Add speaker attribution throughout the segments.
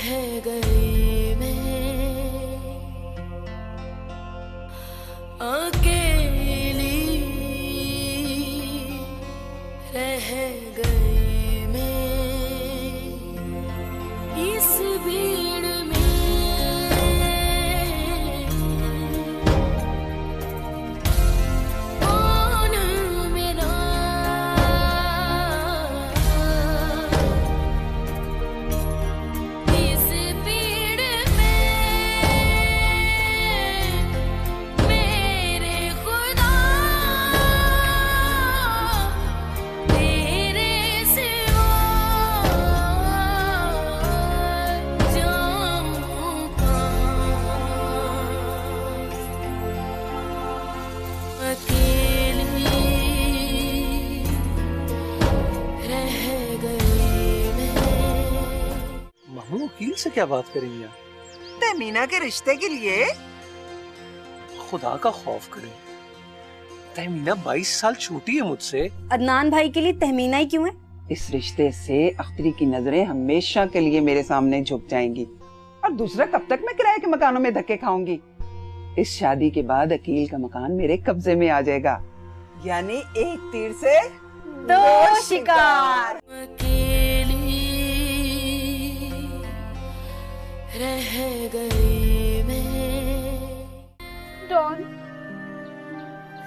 Speaker 1: रह गई मैं अकेली, रह गई मैं इस भीड़ में, कौन मेरा इस भीड़ में, मेरे खुदा तेरे सिवा जाऊं कहाँ, अकेली रह गई मैं।
Speaker 2: मामू वकील से क्या बात करेंगे आप?
Speaker 3: तहमीना के रिश्ते के लिए।
Speaker 2: खुदा का खौफ करें, तहमीना 22 साल छोटी है मुझसे।
Speaker 4: अदनान भाई के लिए तहमीना ही क्यों है?
Speaker 5: इस रिश्ते से अख्तरी की नजरें हमेशा के लिए मेरे सामने झुक जाएंगी, और दूसरा कब तक मैं किराए के मकानों में धक्के खाऊंगी। इस शादी के बाद अकील का मकान मेरे कब्जे में आ जाएगा।
Speaker 3: यानी एक तीर से
Speaker 4: दो शिकार।
Speaker 1: अकेली रह गई मैं।
Speaker 6: डॉन,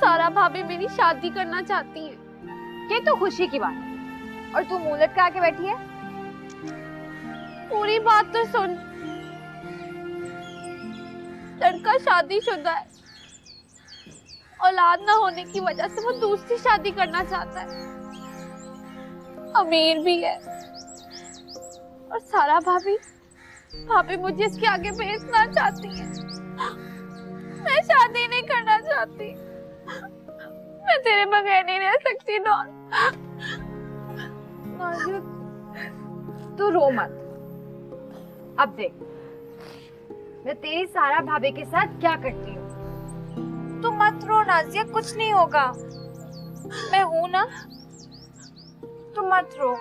Speaker 6: सारा भाभी मेरी शादी करना चाहती है। ये तो खुशी की बात है, और तू मुंह लटका के बैठी है। पूरी बात तो सुन। लड़का शादीशुदा है, औलाद ना होने की वजह से वो दूसरी शादी करना चाहता है। अमीर भी है, और सारा भाभी मुझे इसके आगे भेजना चाहती है। मैं शादी नहीं करना चाहती, मैं तेरे बगैर नहीं रह सकती। डॉन, तू रो मत। अब देख मैं तेरी सारा भाभी के साथ क्या करती हूँ। तू मत रो नाज़िया, कुछ नहीं होगा। मैं हूं ना, तू मत रो,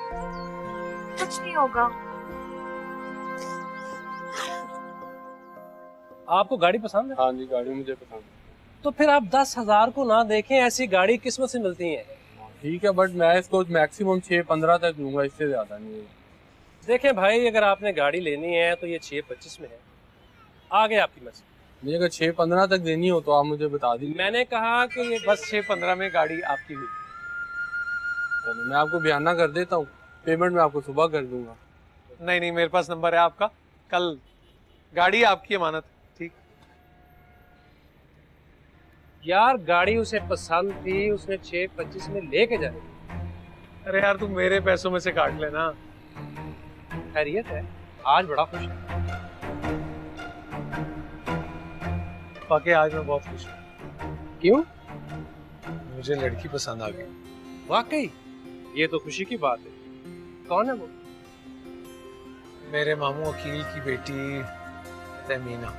Speaker 6: कुछ नहीं होगा।
Speaker 2: आपको गाड़ी पसंद है?
Speaker 7: हाँ जी, गाड़ी मुझे पसंद है।
Speaker 2: तो फिर आप 10,000 को ना देखें, ऐसी गाड़ी किस्मत से मिलती है।
Speaker 7: ठीक है, बट मैं इसको मैक्सिमम 6-15 तक लूंगा, इससे ज्यादा नहीं।
Speaker 2: देखें भाई, अगर आपने गाड़ी लेनी है तो ये 6-25 में है, आगे आपकी मर्जी।
Speaker 7: मुझे अगर 6-15 तक देनी हो तो आप मुझे बता दीजिए।
Speaker 2: मैंने कहा कि ये बस 6-15 में गाड़ी आपकी हुई।
Speaker 7: चलो मैं आपको बयाना कर देता हूँ, पेमेंट मैं आपको सुबह कर दूंगा।
Speaker 8: नहीं, मेरे पास नंबर है आपका, कल गाड़ी आपकी अमानत। ठीक
Speaker 2: यार, गाड़ी उसे पसंद थी, उसने 6-25 में लेके जाए।
Speaker 8: अरे यार, तुम मेरे पैसों में से काट लेना।
Speaker 2: खैरियत है, आज बड़ा खुश है।
Speaker 8: वाकई आज मैं बहुत खुश हूँ।
Speaker 2: क्यों?
Speaker 8: मुझे लड़की पसंद आ गई।
Speaker 2: वाकई ये तो खुशी की बात है। कौन है वो?
Speaker 8: मेरे मामू वकील की बेटी तहमीना।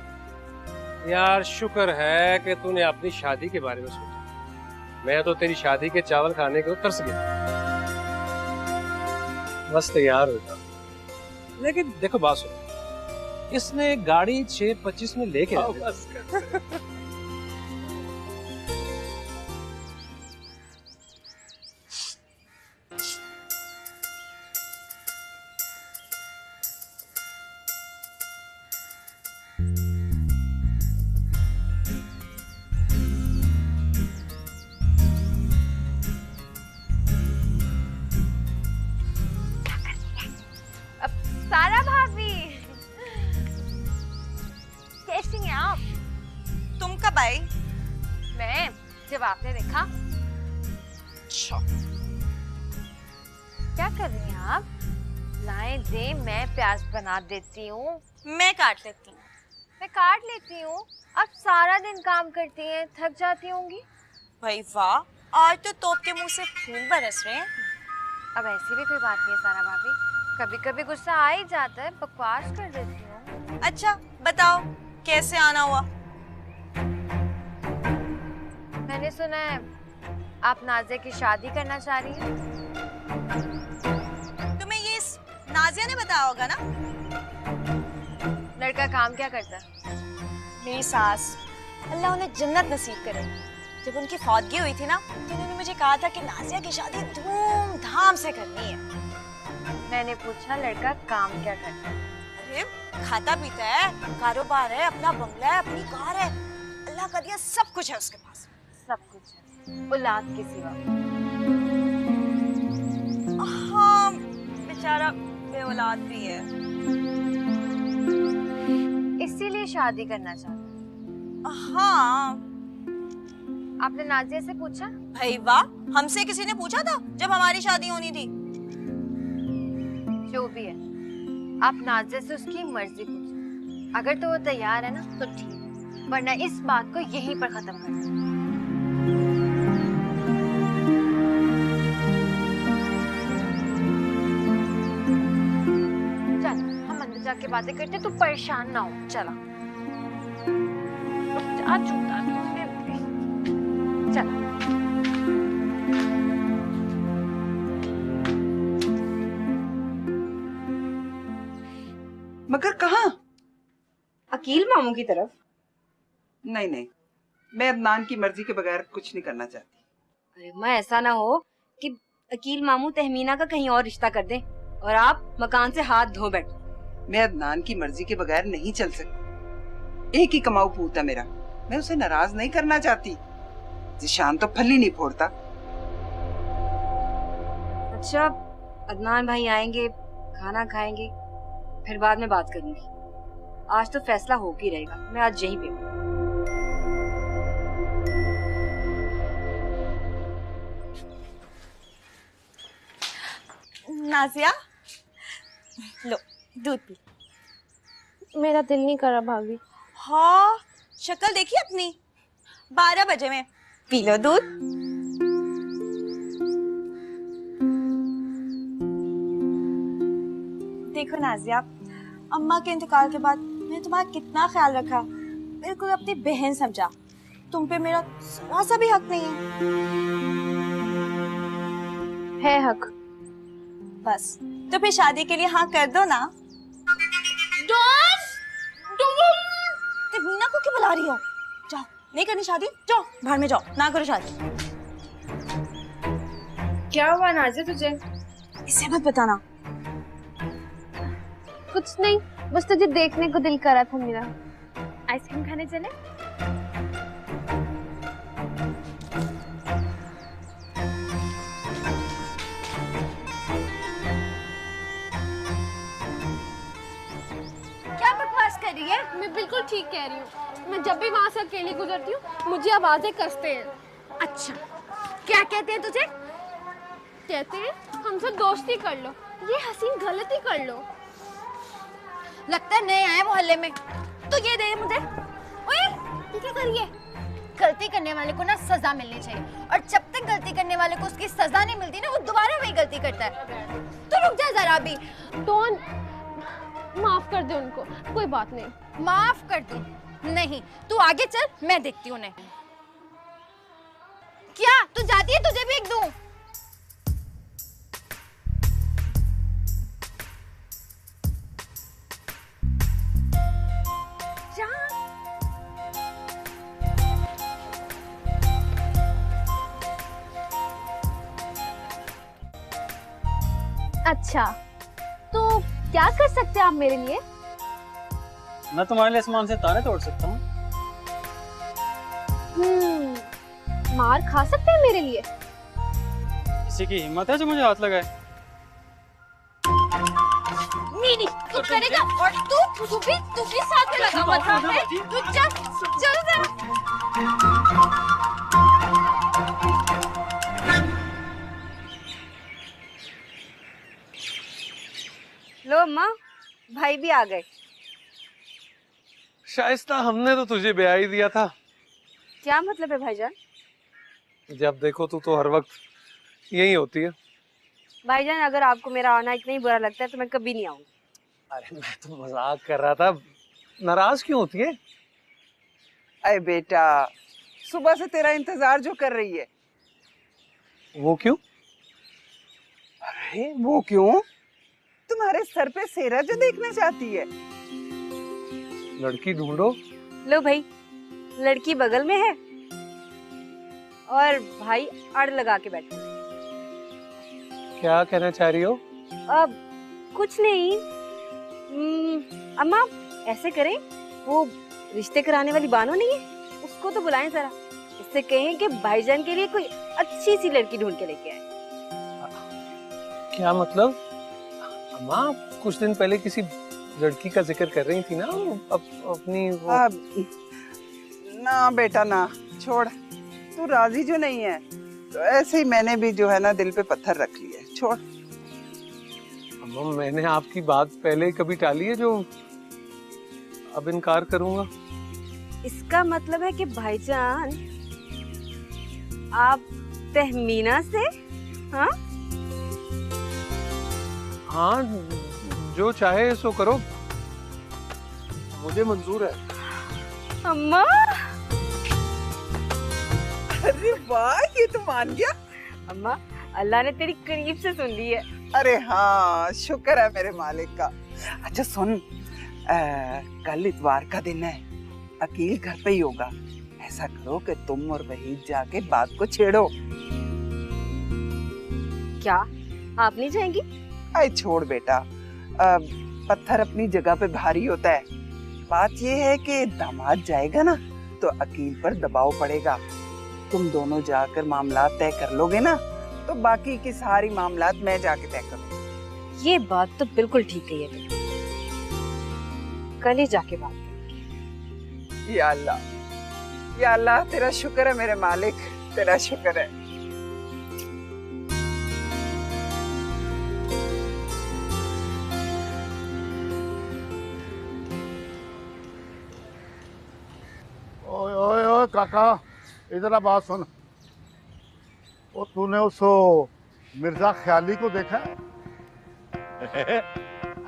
Speaker 2: यार शुक्र है कि तूने अपनी शादी के बारे में सोचा। मैं तो तेरी शादी के चावल खाने को तरस गया।
Speaker 8: बस तैयार होता।
Speaker 2: लेकिन देखो बात सुनो, इसने गाड़ी 6-25 में लेके
Speaker 8: बस कर।
Speaker 6: सारा भाभी, कैसी हैं आप?
Speaker 3: तुम कब आई?
Speaker 6: मैं जब आपने देखा। क्या कर रही हैं आप? लाएं दे, मैं प्याज बना देती हूँ।
Speaker 3: मैं काट लेती हूँ।
Speaker 6: मैं काट लेती हूँ। अब सारा दिन काम करती हैं, थक जाती होंगी।
Speaker 3: भाई वाह, आज तो तोप के मुंह से फूल बरस रहे हैं।
Speaker 6: अब ऐसी भी कोई बात नहीं है सारा भाभी, कभी कभी गुस्सा आ ही जाता है, बकवास कर देती हूँ।
Speaker 3: अच्छा बताओ, कैसे आना हुआ?
Speaker 6: मैंने सुना है आप नाज़िया की शादी करना चाह रही हैं।
Speaker 3: तुम्हें ये नाज़िया ने बताया होगा ना?
Speaker 6: लड़का काम क्या करता है?
Speaker 3: मेरी सास, अल्लाह उन्हें जन्नत नसीब करे। जब उनकी फौतगी हुई थी ना, तो उन्होंने मुझे कहा था कि नाजिया की शादी धूमधाम से करनी है।
Speaker 6: मैंने पूछा लड़का काम क्या करता है?
Speaker 3: अरे खाता पीता है, कारोबार है, अपना बंगला है, अपनी कार है, अल्लाह का दिया सब कुछ है उसके पास।
Speaker 6: सब कुछ है, औलाद के सिवा।
Speaker 3: हाँ, बेचारा बेऔलाद भी है।
Speaker 6: इसीलिए शादी करना चाहता है।
Speaker 3: हाँ।
Speaker 6: आपने नाजिया से पूछा?
Speaker 3: भाई वाह, हमसे किसी ने पूछा था जब हमारी शादी होनी थी?
Speaker 6: जो भी है, आप नाजिया से उसकी मर्जी पूछिए। अगर तो वो तैयार है ना तो ठीक, वरना इस बात को यहीं पर खत्म कर दो। चल हम अंदर जाके बातें करते, तू परेशान ना हो। चला जा, जूता चल।
Speaker 5: मगर कहाँ?
Speaker 4: अकील मामू की तरफ।
Speaker 5: नहीं नहीं, मैं अदनान की मर्जी के बगैर कुछ नहीं करना चाहती।
Speaker 4: अरे माँ, ऐसा ना हो कि अकील मामू तहमीना का कहीं और रिश्ता कर दें और आप मकान से हाथ धो बैठो।
Speaker 5: मैं अदनान की मर्जी के बगैर नहीं चल सकती। एक ही कमाऊ पूत है मेरा, मैं उसे नाराज नहीं करना चाहती। जिशान तो फली नहीं फोड़ता।
Speaker 4: अच्छा, अदनान भाई आएंगे, खाना खाएंगे, फिर बाद में बात करूंगी। आज तो फैसला हो ही रहेगा। मैं आज यहीं पे हूँ।
Speaker 3: नाजिया, लो दूध पी।
Speaker 1: मेरा दिल नहीं कर रहा भाभी।
Speaker 3: हाँ, शक्ल देखी अपनी। 12 बजे में पी लो दूध। देखो नाजिया, अम्मा के इंतकाल के बाद मैंने तुम्हारा कितना ख्याल रखा, बिल्कुल अपनी बहन समझा। तुम पे मेरा जरा सा भी हक नहीं
Speaker 1: है हक।
Speaker 3: बस तो फिर शादी के लिए हाँ कर दो ना। मीना को क्यों बुला रही हो? जाओ, नहीं करनी शादी, जाओ बाहर में जाओ, ना करो शादी।
Speaker 1: क्या हुआ नाजिया तुझे?
Speaker 3: इसे मत बताना।
Speaker 1: कुछ नहीं, बस तुझे देखने को दिल कर रहा था मेरा। आइसक्रीम खाने चले?
Speaker 6: क्या बकवास कर रही है?
Speaker 1: मैं बिल्कुल ठीक कह रही हूँ। मैं जब भी वहाँ से अकेली गुजरती हूँ, मुझे आवाजें कसते हैं।
Speaker 6: अच्छा, क्या कहते हैं तुझे?
Speaker 1: कहते हैं हमसे दोस्ती कर लो, ये हसीन गलती कर लो।
Speaker 6: लगता है नए आए मोहल्ले में। तो ये दे मुझे। ओए, ये क्या कर रही है? गलती करने वाले को ना सजा मिलनी चाहिए, और जब तक गलती करने वाले को उसकी सजा नहीं मिलती ना, वो दोबारा वही गलती करता है। तो रुक जा जरा भी।
Speaker 1: डॉन, माफ कर दे उनको, कोई बात नहीं।
Speaker 6: माफ कर दूं? नहीं, तू आगे चल, मैं देखती हूँ उन्हें। क्या तू जाती है? तुझे भी एक दूं?
Speaker 1: अच्छा, तो क्या कर सकते हैं आप मेरे लिए?
Speaker 9: मैं तुम्हारे लिए आसमान से तारे तोड़ सकता हूँ।
Speaker 1: मार खा सकते हैं मेरे लिए?
Speaker 9: किसी की हिम्मत है जो मुझे हाथ लगाए?
Speaker 6: नहीं, तू करेगा। और तू भी साथ में लगा हुआ था। तू चल जरा।
Speaker 4: लो अम्मा, भाई भी आ गए।
Speaker 7: शाइस्ता, हमने तो तुझे ब्याह ही दिया था।
Speaker 4: क्या मतलब है भाईजान?
Speaker 7: जब देखो तू तो हर वक्त यही होती है।
Speaker 4: भाईजान, अगर आपको मेरा आना इतना ही बुरा लगता है तो मैं कभी नहीं आऊंगी।
Speaker 7: अरे मैं तो मजाक कर रहा था, नाराज क्यों होती है?
Speaker 5: अरे बेटा, सुबह से तेरा इंतजार जो कर रही है।
Speaker 7: वो क्यों?
Speaker 5: अरे वो क्यों? तुम्हारे सर पे सेहरा जो देखना चाहती है।
Speaker 7: लड़की ढूंढो।
Speaker 4: लो भाई, लड़की बगल में है और भाई अड़ लगा के बैठे हैं।
Speaker 7: क्या कहना चाह रही हो?
Speaker 4: अब कुछ नहीं। अम्मा ऐसे करें, वो रिश्ते कराने वाली बानो नहीं है, उसको तो बुलाएं जरा। इससे कहें कि भाईजान के लिए कोई अच्छी सी लड़की ढूंढ के लेके आए।
Speaker 7: क्या मतलब? अम्मा कुछ दिन पहले किसी लड़की का जिक्र कर रही थी ना, अपनी वो...
Speaker 5: ना बेटा ना, छोड़। तू राजी जो नहीं है तो ऐसे ही मैंने भी जो है ना दिल पे पत्थर रख लिया, छोड़।
Speaker 7: अम्मा मैंने आपकी बात पहले कभी टाली है जो अब इनकार करूंगा?
Speaker 4: इसका मतलब है कि भाईजान आप तहमीना से? हाँ
Speaker 7: हाँ, जो चाहे सो करो, मुझे मंजूर है।
Speaker 4: अम्मा
Speaker 5: अरे वाह, ये तो मान गया।
Speaker 4: अम्मा अल्लाह ने तेरी करीब से सुन ली है।
Speaker 5: अरे हाँ, शुक्र है मेरे मालिक का। अच्छा सुन, कल इतवार का दिन है, अकील घर पे ही होगा। ऐसा करो कि तुम और वहीद जाके बात को छेड़ो।
Speaker 4: क्या आप नहीं जाएंगी?
Speaker 5: अरे छोड़ बेटा, पत्थर अपनी जगह पे भारी होता है। बात ये है कि दामाद जाएगा ना तो अकील पर दबाव पड़ेगा। तुम दोनों जाकर मामला तय कर लोगे ना तो बाकी की सारी मामलात मैं जाके तय करूँगी।
Speaker 4: ये बात तो बिल्कुल ठीक है। ये कल ही जाके बात करेंगे।
Speaker 5: या अल्लाह तेरा शुक्र है मेरे मालिक, तेरा शुक्र है।
Speaker 10: ओए ओए ओए काका, इधर आ, बात सुन। वो तूने उस मिर्जा ख्याली को देखा?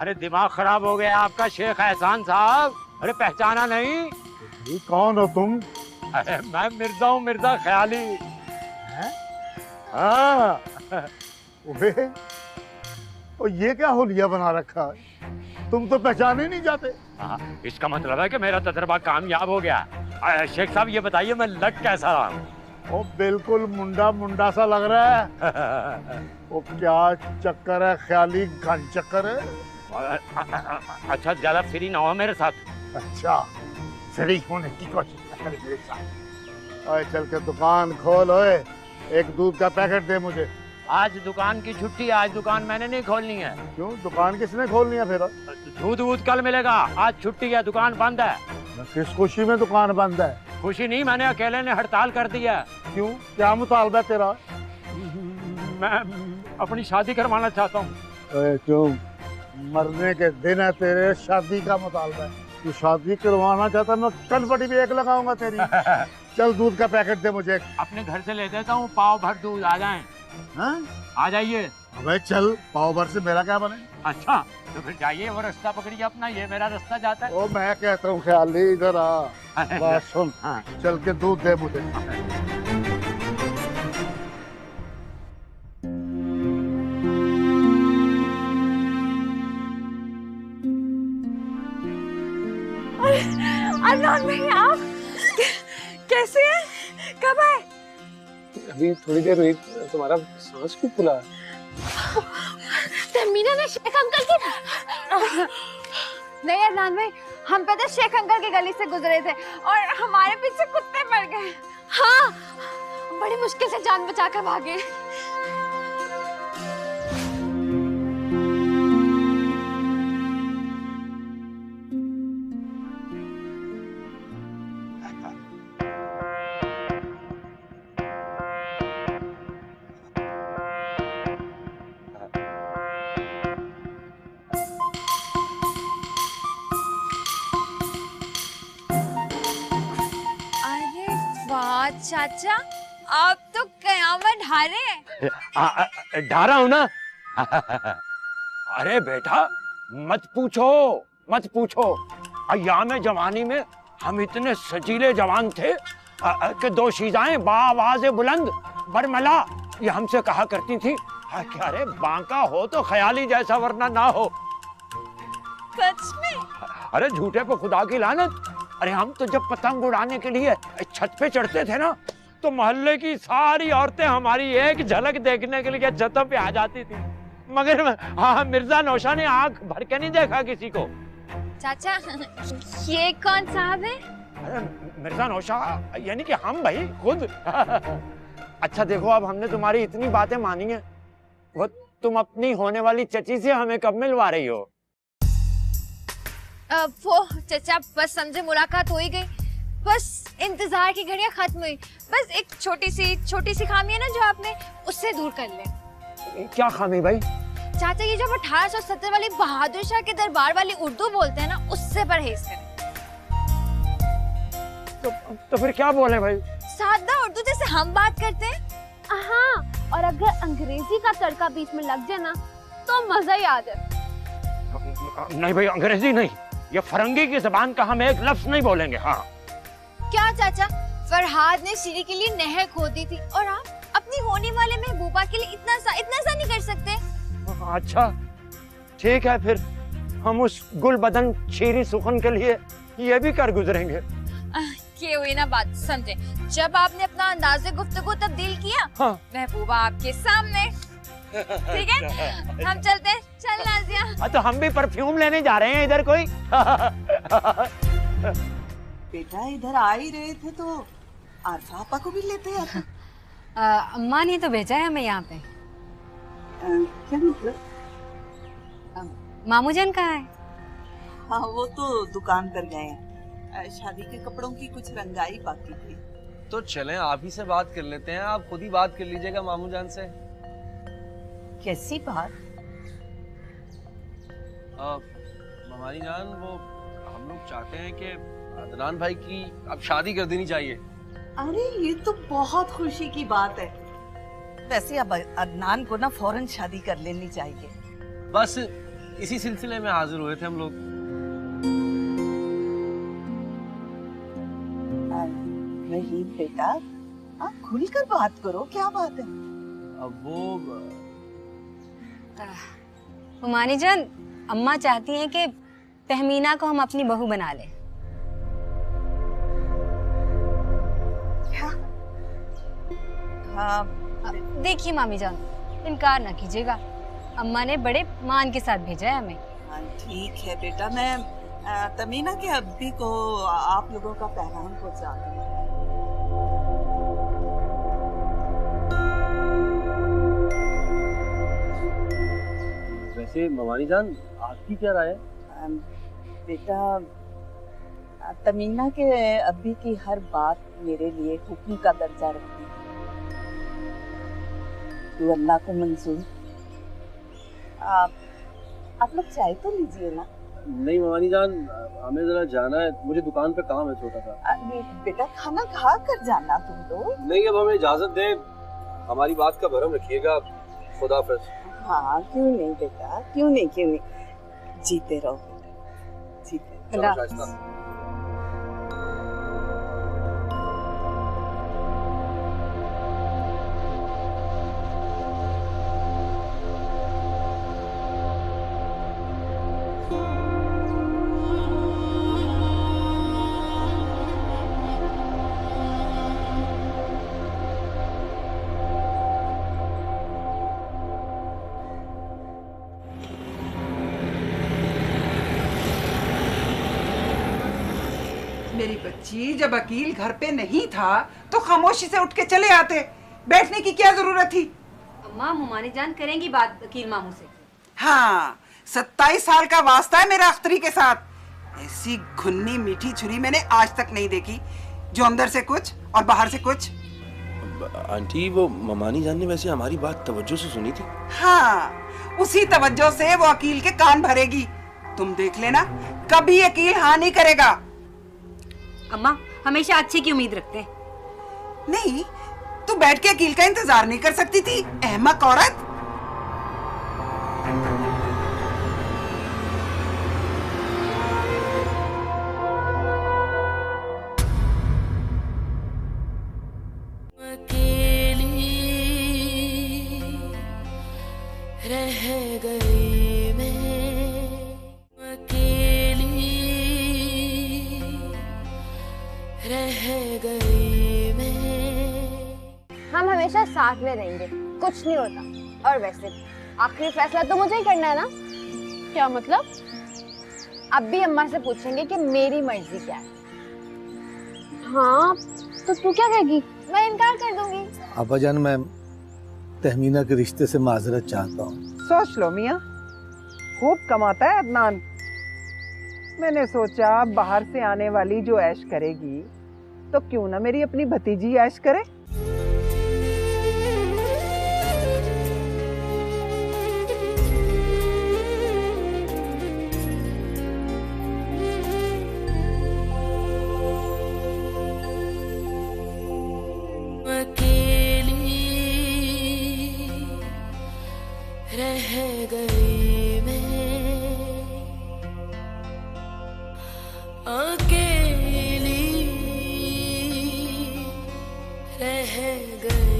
Speaker 11: अरे दिमाग खराब हो गया आपका शेख एहसान साहब। अरे पहचाना नहीं?
Speaker 10: ये कौन हो तुम?
Speaker 11: अरे मैं मिर्जा हूँ, मिर्जा ख्याली।
Speaker 10: हाँ वो ये क्या होलिया बना रखा है? तुम तो पहचाने नहीं जाते।
Speaker 11: इसका मतलब है कि मेरा तजर्बा कामयाब हो गया। शेख साहब ये बताइए मैं लग कैसा रहा हूँ?
Speaker 10: वो बिल्कुल मुंडा मुंडा सा लग रहा है। वो क्या चक्कर है ख्याली, घन चक्कर है?
Speaker 11: अच्छा ज्यादा फ्री ना हो मेरे साथ।
Speaker 10: अच्छा फ्री होने की कोशिश कर मेरे साथ। ओए चल के दुकान खोल। ओए एक दूध का पैकेट दे मुझे।
Speaker 11: आज दुकान की छुट्टी, आज दुकान मैंने नहीं खोलनी है।
Speaker 10: क्यों, दुकान किसने खोलनी है फिर?
Speaker 11: दूध वूध कल मिलेगा, आज छुट्टी है, दुकान बंद है।
Speaker 10: किस खुशी में दुकान बंद है?
Speaker 11: खुशी नहीं, मैंने अकेले ने हड़ताल कर दी है।
Speaker 10: क्यों, क्या मुतालबा है तेरा?
Speaker 11: मैं अपनी शादी करवाना चाहता हूँ।
Speaker 10: क्यों, मरने के दिन है तेरे, शादी का मुतालबा है? तू शादी करवाना चाहता, मैं कनपटी भी एक लगाऊंगा तेरी। चल दूध का पैकेट दे मुझे।
Speaker 11: अपने घर से ले देता हूँ, पाव भर दूध। आ जाएं।
Speaker 10: हाँ?
Speaker 11: आ जाइए।
Speaker 10: अबे चल, पाव भर से मेरा क्या बने?
Speaker 11: अच्छा तो फिर जाइए, वो रास्ता पकड़िए अपना, ये मेरा रास्ता जाता है।
Speaker 10: ओ मैं कहता हूँ ख्याली, इधर आ। बात सुन, चल के दूध दे मुझे।
Speaker 3: अदनान भाई आप कैसे हैं? कब आए?
Speaker 2: अभी थोड़ी देर हुई। तुम्हारा सांस क्यों फूला?
Speaker 1: तहमीना ने शेख अंकल की
Speaker 6: नहीं अदनान भाई, हम पता शेख अंकल की गली से गुजरे थे और हमारे पीछे कुत्ते पड़ गए।
Speaker 1: हाँ, बड़ी मुश्किल से जान बचाकर भागे।
Speaker 6: चाचा आप तो कयामत ढारे।
Speaker 11: ढारा हूं ना। अरे बेटा मत पूछो, मत पूछो। अय्याम जवानी में हम इतने सजीले जवान थे कि दो शीजाएं बाआवाज़ बुलंद बरमला ये हमसे कहा करती थी, क्या रे बांका हो तो ख्याली जैसा वरना ना हो।
Speaker 3: सच में?
Speaker 11: अरे झूठे पे खुदा की लानत। अरे हम तो जब पतंग उड़ाने के लिए छत पे चढ़ते थे ना, तो मोहल्ले की सारी औरतें हमारी एक झलक देखने के लिए छतों पे आ जाती थी, मगर हाँ, मिर्जा नौशा ने आंख भर के नहीं देखा किसी को।
Speaker 6: चाचा ये कौन साहब है?
Speaker 11: अरे मिर्जा नौशा यानी कि हम भाई खुद। अच्छा देखो, अब हमने तुम्हारी इतनी बातें मानी है, वो तुम अपनी होने वाली चची से हमें कब मिलवा रही हो?
Speaker 6: वो चाचा बस समझे मुलाकात हो ही गई, बस इंतजार की घड़ियां खत्म हुई। बस एक छोटी सी खामी है ना जो आपने, उससे दूर कर ले।
Speaker 11: क्या खामी भाई?
Speaker 6: चाचा ये जो 1870 वाली बहादुर शाह के दरबार वाली उर्दू बोलते हैं ना, उससे परहेज करें।
Speaker 11: तो फिर क्या बोले भाई?
Speaker 6: सादा उर्दू जैसे हम बात करते हैं।
Speaker 1: हाँ, और अगर अंग्रेजी का तड़का बीच में लग जाए ना तो मजा ही आ जाए।
Speaker 11: नहीं भाई, अंग्रेजी नहीं, ये फरंगी की जबान का हम एक लफ्ज नहीं बोलेंगे। हाँ
Speaker 6: क्या चाचा, फरहाद ने सीरी के लिए नहर खोदी थी और आप अपनी होने वाले महबूबा के लिए इतना सा नहीं कर सकते?
Speaker 11: अच्छा ठीक है, फिर हम उस गुल बदन शीरी सुखन के लिए ये भी कर गुजरेंगे।
Speaker 6: ये हुई ना बात, समझे? जब आपने अपना अंदाज़े गुफ्तगू तब्दील किया,
Speaker 11: हाँ।
Speaker 6: महबूबा आपके सामने। ठीक है, हम चलते हैं। चल नाजिया।
Speaker 11: तो हम भी परफ्यूम लेने जा रहे हैं इधर कोई।
Speaker 5: बेटा इधर आ ही रहे थे तो आरफा आपा को भी लेते आते।
Speaker 4: अम्मा ने तो भेजा है हमें यहाँ पे।
Speaker 5: क्या मतलब?
Speaker 4: मामू जान कहाँ है?
Speaker 5: हाँ वो तो दुकान पर गए हैं, शादी के कपड़ों की कुछ रंगाई बाकी थी।
Speaker 2: तो चलें आप ही से बात कर लेते हैं, आप खुद ही बात कर लीजिएगा मामू जान से।
Speaker 5: कैसी बात?
Speaker 2: ममानी जान, वो हम लोग चाहते हैं कि अदनान भाई की अब शादी कर देनी चाहिए।
Speaker 5: अरे ये तो बहुत खुशी की बात है। वैसे अब अदनान को ना फौरन शादी कर लेनी चाहिए।
Speaker 2: बस इसी सिलसिले में हाजिर हुए थे हम लोग।
Speaker 5: नहीं बेटा, आप खुलकर बात करो, क्या बात है?
Speaker 2: अब वो
Speaker 4: हुमानी जान, अम्मा चाहती हैं कि तहमीना को हम अपनी बहू बना लें।
Speaker 5: क्या? हाँ
Speaker 4: देखिए मामी जान, इनकार ना कीजिएगा, अम्मा ने बड़े मान के साथ भेजा है हमें।
Speaker 5: हाँ ठीक है बेटा, मैं तमीना के अब्बी को आप लोगों का पैगाम पहुंचा दूंगी।
Speaker 2: वैसे ममानी जान, आपकी क्या राय है?
Speaker 5: बेटा तमीना के अब्बी की हर बात मेरे लिए हुक्म का दर्जा रखती है। तो अल्लाह को मंजूर। आप लोग चाय तो लीजिए ना।
Speaker 2: नहीं ममानी जान, हमें जरा जाना है, मुझे दुकान पे काम है छोटा सा।
Speaker 5: बेटा खाना खा कर जाना तुम लोग।
Speaker 2: नहीं अब हमें इजाजत दें, हमारी बात का भरम रखिएगा। खुदा हाफिज।
Speaker 5: हाँ क्यों नहीं बेटा, क्यों नहीं, जीते रहो बेटा, जीते रहो।
Speaker 12: मेरी बच्ची, जब अकील घर पे नहीं था तो खामोशी से उठ के चले आते, बैठने की क्या जरूरत थी?
Speaker 4: अम्मा हुमानी जान करेंगी बात वकील मामू से।
Speaker 12: हाँ 27 साल का वास्ता है मेरा अख्तरी के साथ। ऐसी घुन्नी मीठी छुरी मैंने आज तक नहीं देखी, जो अंदर से कुछ और बाहर से कुछ।
Speaker 2: आंटी वो ममानी जान ने वैसे हमारी बात तवज्जो से सुनी थी।
Speaker 12: हाँ उसी तवज्जो से वो अकील के कान भरेगी। तुम देख लेना, कभी अकील हाँ नहीं करेगा।
Speaker 4: अम्मा हमेशा अच्छे की उम्मीद रखते हैं।
Speaker 12: नहीं, तू बैठ के अकील का इंतजार नहीं कर सकती थी, अहमक औरत।
Speaker 13: रह गई मैं अकेली।
Speaker 6: साथ में रहेंगे, कुछ नहीं होता। और वैसे आखिरी फैसला तो मुझे ही करना है ना।
Speaker 1: क्या मतलब?
Speaker 6: अब भी अम्मा से पूछेंगे कि मेरी मर्जी क्या है।
Speaker 1: हाँ, तो तू क्या कहेगी?
Speaker 6: मैं इनकार कर दूंगी।
Speaker 13: अब्बाजान, मैं तहमीना के रिश्ते से माजरत चाहता हूँ।
Speaker 5: सोच लो मियाँ, खूब कमाता है अदनान। मैंने सोचा बाहर से आने वाली जो ऐश करेगी तो क्यों ना मेरी अपनी भतीजी ऐश करे।
Speaker 14: रह गई मैं अकेली, रह गई।